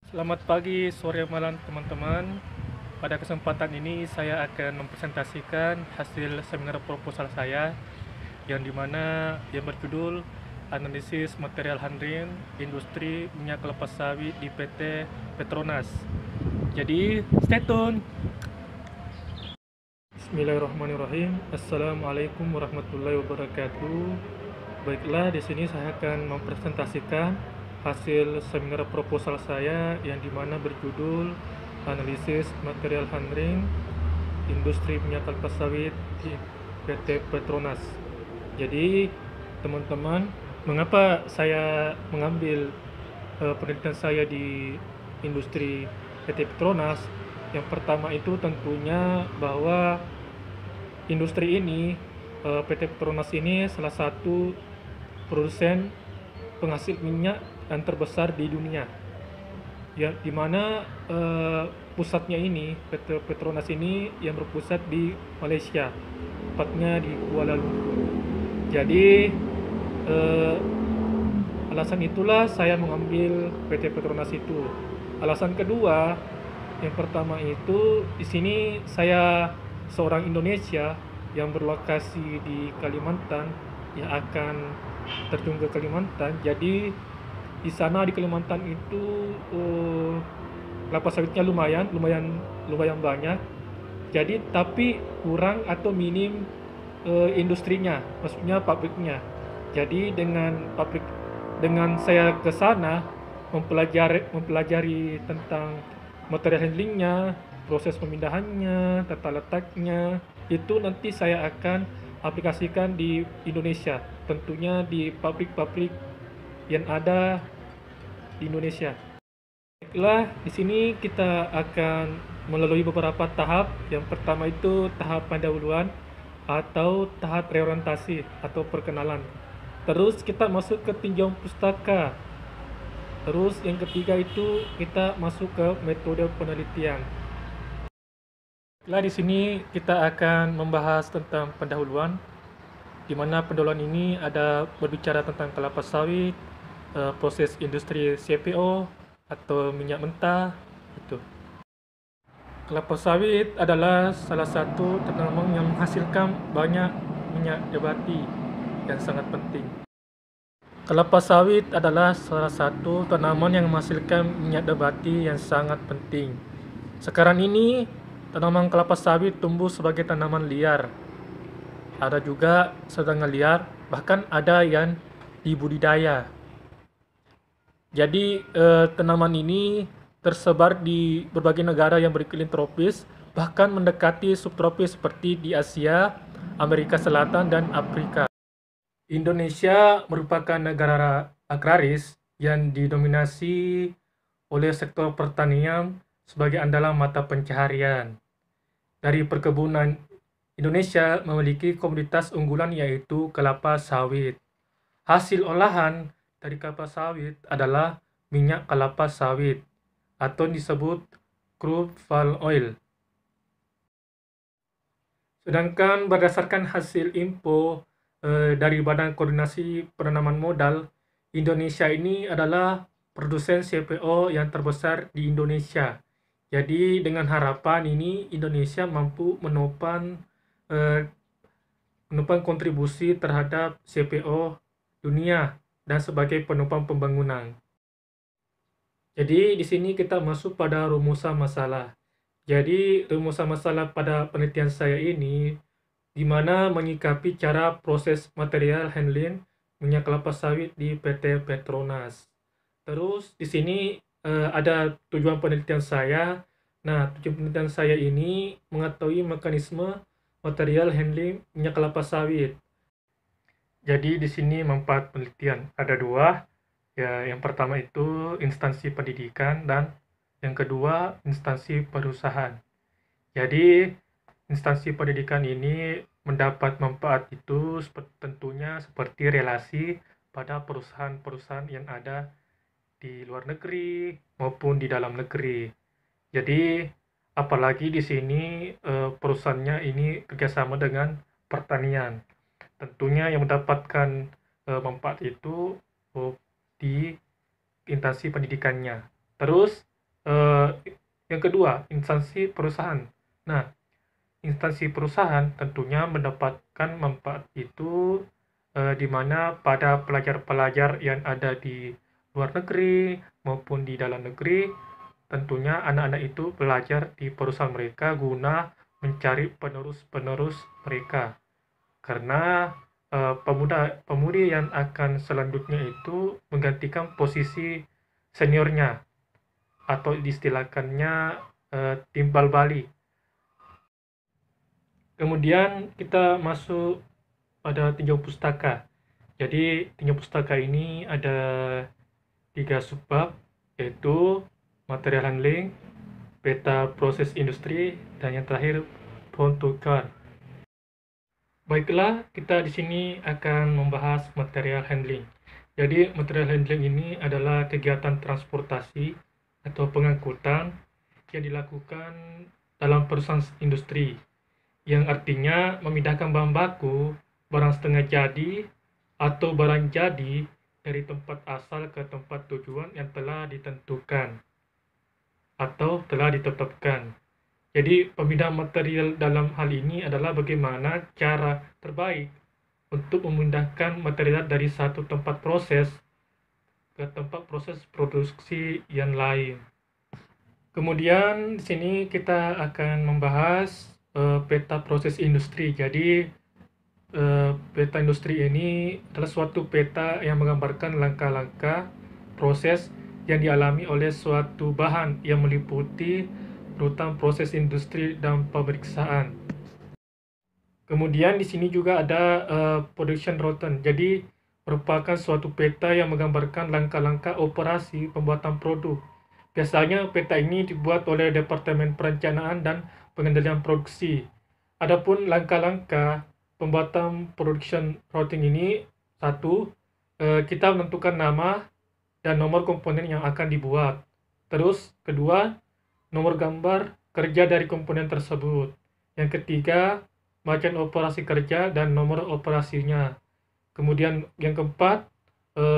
Selamat pagi, sore, malam teman-teman. Pada kesempatan ini saya akan mempresentasikan hasil seminar proposal saya yang berjudul Analisis Material Handling Industri Minyak Kelapa Sawit di PT Petronas. Jadi, stay tune. Bismillahirrahmanirrahim. Assalamualaikum warahmatullahi wabarakatuh. Baiklah, di sini saya akan mempresentasikan hasil seminar proposal saya yang dimana berjudul Analisis Material Handling Industri Minyak Kelapa Sawit di PT Petronas. Jadi, teman-teman, mengapa saya mengambil penelitian saya di industri PT Petronas? Yang pertama itu tentunya bahwa industri ini, PT Petronas ini salah satu produsen penghasil minyak yang terbesar di dunia. Ya, di mana pusatnya ini PT Petronas ini yang berpusat di Malaysia, tepatnya di Kuala Lumpur. Jadi alasan itulah saya mengambil PT Petronas itu. Alasan kedua, yang pertama itu di sini saya seorang Indonesia yang berlokasi di Kalimantan yang akan terjun ke Kalimantan. Jadi di sana di Kalimantan itu kelapa sawitnya lumayan banyak. Jadi tapi kurang atau minim industrinya, maksudnya pabriknya. Jadi dengan saya ke sana mempelajari tentang material handlingnya, proses pemindahannya, tata letaknya, itu nanti saya akan aplikasikan di Indonesia, tentunya di pabrik-pabrik yang ada di Indonesia. Baiklah, di sini kita akan melalui beberapa tahap. Yang pertama itu tahap pendahuluan atau tahap reorientasi atau perkenalan. Terus kita masuk ke tinjauan pustaka. Terus yang ketiga itu kita masuk ke metode penelitian. Nah, di sini kita akan membahas tentang pendahuluan, di mana pendahuluan ini ada berbicara tentang kelapa sawit, proses industri CPO atau minyak mentah, itu. Kelapa sawit adalah salah satu tanaman yang menghasilkan banyak minyak nabati yang sangat penting. Kelapa sawit adalah salah satu tanaman yang menghasilkan minyak nabati yang sangat penting. Sekarang ini, tanaman kelapa sawit tumbuh sebagai tanaman liar. Ada juga setengah liar, bahkan ada yang dibudidaya. Jadi, tanaman ini tersebar di berbagai negara yang beriklim tropis, bahkan mendekati subtropis seperti di Asia, Amerika Selatan, dan Afrika. Indonesia merupakan negara agraris yang didominasi oleh sektor pertanian sebagai andalan mata pencaharian. Dari perkebunan, Indonesia memiliki komoditas unggulan yaitu kelapa sawit. Hasil olahan dari kelapa sawit adalah minyak kelapa sawit atau disebut crude palm oil. Sedangkan berdasarkan hasil info dari Badan Koordinasi Penanaman Modal, Indonesia ini adalah produsen CPO yang terbesar di Indonesia. Jadi dengan harapan ini Indonesia mampu menopang kontribusi terhadap CPO dunia dan sebagai penopang pembangunan. Jadi di sini kita masuk pada rumusan masalah. Jadi rumusan masalah pada penelitian saya ini di mana menyikapi cara proses material handling minyak kelapa sawit di PT Petronas. Terus di sini ada tujuan penelitian saya. Nah, tujuan penelitian saya ini mengetahui mekanisme material handling minyak kelapa sawit. Jadi di sini manfaat penelitian ada dua. Ya, yang pertama itu instansi pendidikan dan yang kedua instansi perusahaan. Jadi instansi pendidikan ini mendapat manfaat itu tentunya seperti relasi pada perusahaan-perusahaan yang ada di luar negeri maupun di dalam negeri. Jadi apalagi di sini perusahaannya ini kerjasama dengan pertanian. Tentunya yang mendapatkan manfaat itu di instansi pendidikannya. Terus Eh, yang kedua, instansi perusahaan. Nah, instansi perusahaan tentunya mendapatkan manfaat itu di mana pada pelajar-pelajar yang ada di luar negeri maupun di dalam negeri, tentunya anak-anak itu belajar di perusahaan mereka guna mencari penerus-penerus mereka. Karena pemudi yang akan selanjutnya itu menggantikan posisi seniornya atau diistilahkannya timbal balik. Kemudian kita masuk pada tinjau pustaka. Jadi tinjau pustaka ini ada 3 subbab, yaitu material handling, peta proses industri, dan yang terakhir prone to card. Baiklah, kita di sini akan membahas material handling. Jadi material handling ini adalah kegiatan transportasi atau pengangkutan yang dilakukan dalam perusahaan industri, yang artinya memindahkan bahan baku, barang setengah jadi, atau barang jadi dari tempat asal ke tempat tujuan yang telah ditentukan atau telah ditetapkan. Jadi pemindahan material dalam hal ini adalah bagaimana cara terbaik untuk memindahkan material dari satu tempat proses ke tempat proses produksi yang lain. Kemudian di sini kita akan membahas peta proses industri. Jadi peta industri ini adalah suatu peta yang menggambarkan langkah-langkah proses yang dialami oleh suatu bahan yang meliputi rutan proses industri dan pemeriksaan. Kemudian di sini juga ada production routine. Jadi merupakan suatu peta yang menggambarkan langkah-langkah operasi pembuatan produk. Biasanya peta ini dibuat oleh Departemen Perencanaan dan Pengendalian Produksi. Adapun langkah-langkah pembuatan production routing ini, satu, kita menentukan nama dan nomor komponen yang akan dibuat. Terus, kedua, nomor gambar kerja dari komponen tersebut. Yang ketiga, macam operasi kerja dan nomor operasinya. Kemudian yang keempat,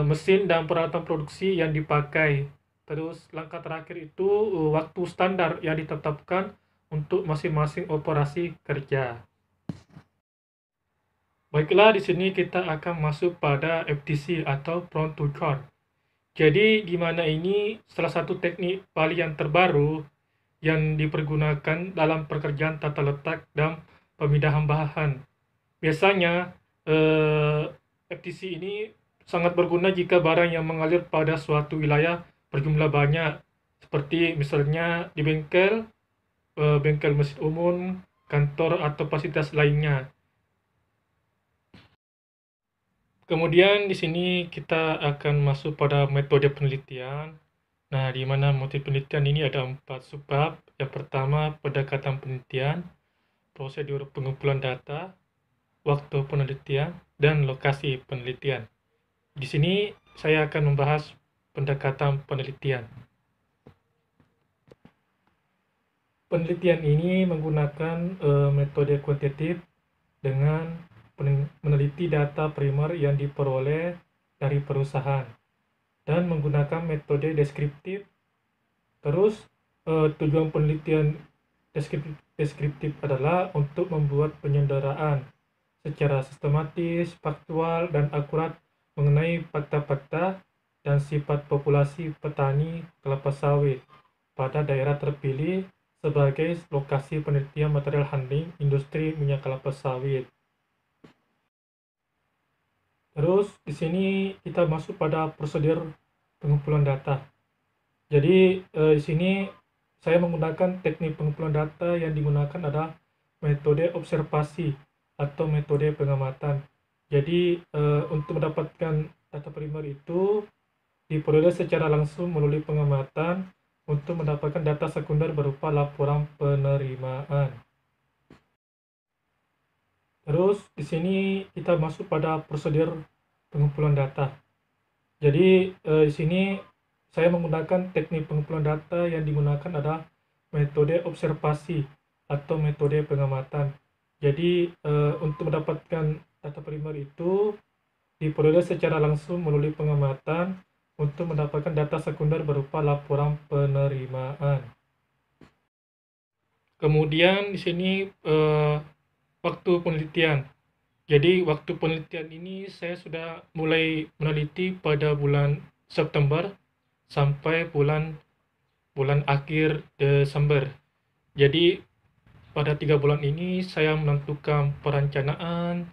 mesin dan peralatan produksi yang dipakai. Terus langkah terakhir itu waktu standar yang ditetapkan untuk masing-masing operasi kerja. Baiklah, di sini kita akan masuk pada FTC atau Prone to Chart. Jadi di mana ini salah satu teknik Bali yang terbaru yang dipergunakan dalam pekerjaan tata letak dan pemindahan bahan. Biasanya FTC ini sangat berguna jika barang yang mengalir pada suatu wilayah berjumlah banyak, seperti misalnya di bengkel mesin umum, kantor atau fasilitas lainnya. Kemudian di sini kita akan masuk pada metode penelitian. Nah, di mana metode penelitian ini ada 4 subbab. Yang pertama, pendekatan penelitian, prosedur pengumpulan data, waktu penelitian, dan lokasi penelitian. Di sini saya akan membahas pendekatan penelitian. Penelitian ini menggunakan metode kuantitatif dengan meneliti data primer yang diperoleh dari perusahaan dan menggunakan metode deskriptif. Terus tujuan penelitian deskriptif adalah untuk membuat penyendaraan secara sistematis, faktual, dan akurat mengenai fakta-fakta dan sifat populasi petani kelapa sawit pada daerah terpilih sebagai lokasi penelitian material handling industri minyak kelapa sawit. Terus di sini kita masuk pada prosedur pengumpulan data. Jadi di sini saya menggunakan teknik pengumpulan data yang digunakan adalah metode observasi atau metode pengamatan. Jadi untuk mendapatkan data primer itu diperoleh secara langsung melalui pengamatan untuk mendapatkan data sekunder berupa laporan penerimaan. Terus di sini kita masuk pada prosedur pengumpulan data. Jadi di sini saya menggunakan teknik pengumpulan data yang digunakan adalah metode observasi atau metode pengamatan. Jadi untuk mendapatkan data primer itu diperoleh secara langsung melalui pengamatan untuk mendapatkan data sekunder berupa laporan penerimaan. Kemudian di sini waktu penelitian. Jadi waktu penelitian ini saya sudah mulai meneliti pada bulan September sampai bulan akhir Desember. Jadi pada 3 bulan ini saya menentukan perencanaan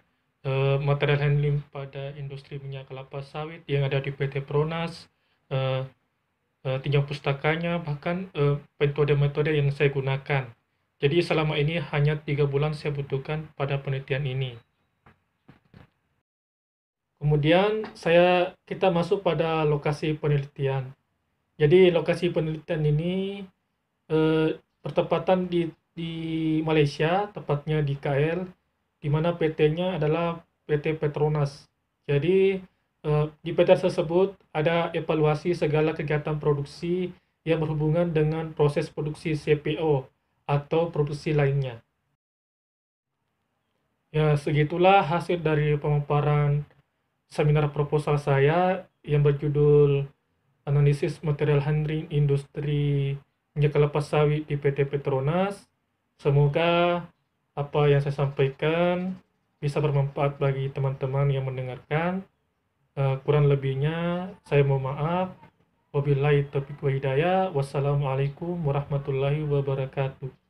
material handling pada industri minyak kelapa sawit yang ada di PT Pronas, eh, tinjau pustakanya, bahkan metode-metode yang saya gunakan. Jadi selama ini hanya 3 bulan saya butuhkan pada penelitian ini. Kemudian kita masuk pada lokasi penelitian. Jadi lokasi penelitian ini bertepatan di Malaysia, tepatnya di KL, di mana PT-nya adalah PT Petronas. Jadi di PT tersebut ada evaluasi segala kegiatan produksi yang berhubungan dengan proses produksi CPO atau produksi lainnya. Ya, segitulah hasil dari pemaparan seminar proposal saya yang berjudul Analisis Material Handling Industri Minyak Kelapa Sawit di PT Petronas. Semoga apa yang saya sampaikan bisa bermanfaat bagi teman-teman yang mendengarkan. Kurang lebihnya saya mohon maaf. Wabillahi taufiq wa hidayah. Wassalamualaikum warahmatullahi wabarakatuh.